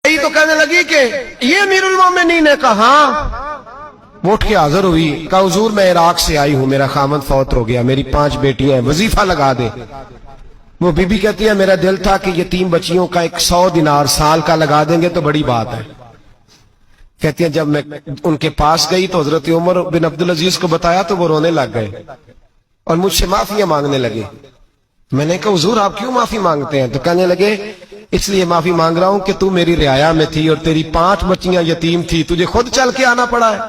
تو کہنے لگی کہ یہ امیرُ المومنین نے کہا، اٹھ کے حاضر ہوئی، کہا حضور میں عراق سے آئی ہوں، میرا خامد فوت ہو گیا، میری 5 بیٹیاں ہیں، وظیفہ لگا دے۔ وہ بی بی کہتی ہے میرا دل تھا کہ یتیم بچیوں کا 100 دینار سال کا لگا دیں گے تو بڑی بات ہے۔ کہتی ہیں جب میں ان کے پاس گئی تو حضرت عمر بن عبدالعزیز کو بتایا تو وہ رونے لگ گئے اور مجھ سے معافیاں مانگنے لگے۔ میں نے کہا حضور آپ کیوں معافی مانگتے ہیں؟ تو کہنے لگے اس لیے معافی مانگ رہا ہوں کہ تو میری رعایا میں تھی اور تیری 5 بچیاں یتیم تھی، تجھے خود چل کے آنا پڑا ہے،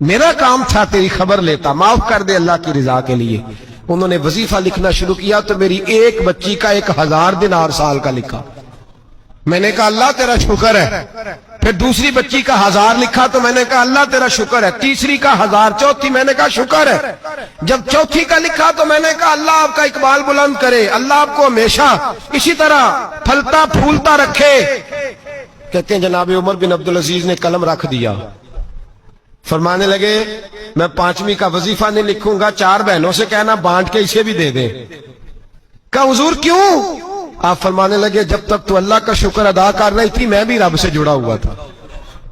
میرا کام تھا تیری خبر لیتا، معاف کر دے اللہ کی رضا کے لیے۔ انہوں نے وظیفہ لکھنا شروع کیا تو میری ایک بچی کا 1000 دینار سال کا لکھا۔ میں نے کہا اللہ تیرا شکر ہے۔ پھر دوسری بچی کا 1000 لکھا تو میں نے کہا اللہ تیرا شکر ہے۔ تیسری کا 1000، چوتھی میں نے کہا شکر ہے۔ جب چوتھی کا لکھا تو میں نے کہا اللہ آپ کا اقبال بلند کرے، اللہ آپ کو ہمیشہ اسی طرح پھلتا پھولتا رکھے۔ کہتے ہیں جناب عمر بن عبدالعزیز نے قلم رکھ دیا، فرمانے لگے میں 5ویں کا وظیفہ نہیں لکھوں گا، 4 بہنوں سے کہنا بانٹ کے اسے بھی دے دیں۔ کہا حضور کیوں؟ آپ فرمانے لگے جب تک تو اللہ کا شکر ادا کر رہی تھی میں بھی رب سے جڑا ہوا تھا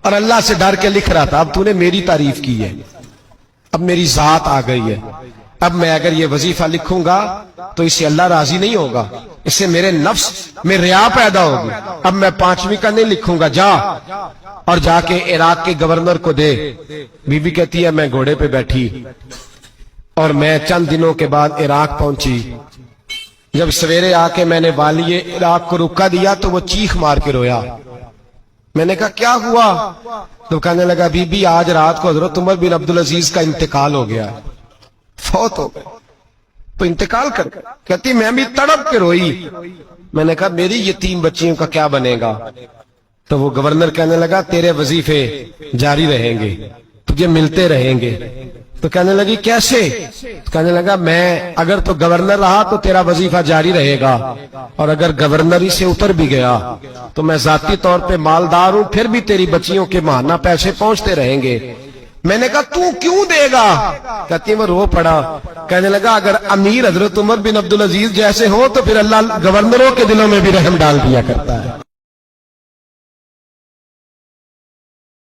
اور اللہ سے ڈر کے لکھ رہا تھا، اب تو نے میری تعریف کی ہے، اب میری ذات آ گئی ہے، اب میں اگر یہ وظیفہ لکھوں گا تو اس سے اللہ راضی نہیں ہوگا، اس سے میرے نفس میں ریا پیدا ہوگی، اب میں 5ویں کا نہیں لکھوں گا، جا اور جا کے عراق کے گورنر کو دے۔ بی بی کہتی ہے میں گھوڑے پہ بیٹھی اور میں چند دنوں کے بعد عراق پہنچی۔ جب سویرے آ کے میں نے والی عراق کو رکا دیا تو وہ چیخ مار کے رویا۔ میں نے کہا کیا ہوا؟ تو کہنے لگا بی بی آج رات کو حضرت عمر بن عبدالعزیز کا انتقال ہو گیا، فوت ہو گئے، تو انتقال کر گئے۔ کہتی میں بھی تڑپ کے روئی۔ میں نے کہا میری یتیم بچیوں کا کیا بنے گا؟ تو وہ گورنر کہنے لگا تیرے وظیفے جاری رہیں گے، تجھے ملتے رہیں گے۔ تو کہنے لگی کیسے؟ تو کہنے لگا میں اگر تو گورنر رہا تو تیرا وظیفہ جاری رہے گا، اور اگر گورنری سے اتر بھی گیا تو میں ذاتی طور پہ مالدار ہوں، پھر بھی تیری بچیوں کے ماہانہ پیسے پہنچتے رہیں گے۔ میں نے کہا تو کیوں دے گا؟ کہتی میں رو پڑا۔ کہنے لگا اگر امیر حضرت عمر بن عبدالعزیز جیسے ہو تو پھر اللہ گورنروں کے دلوں میں بھی رحم ڈال دیا کرتا ہے۔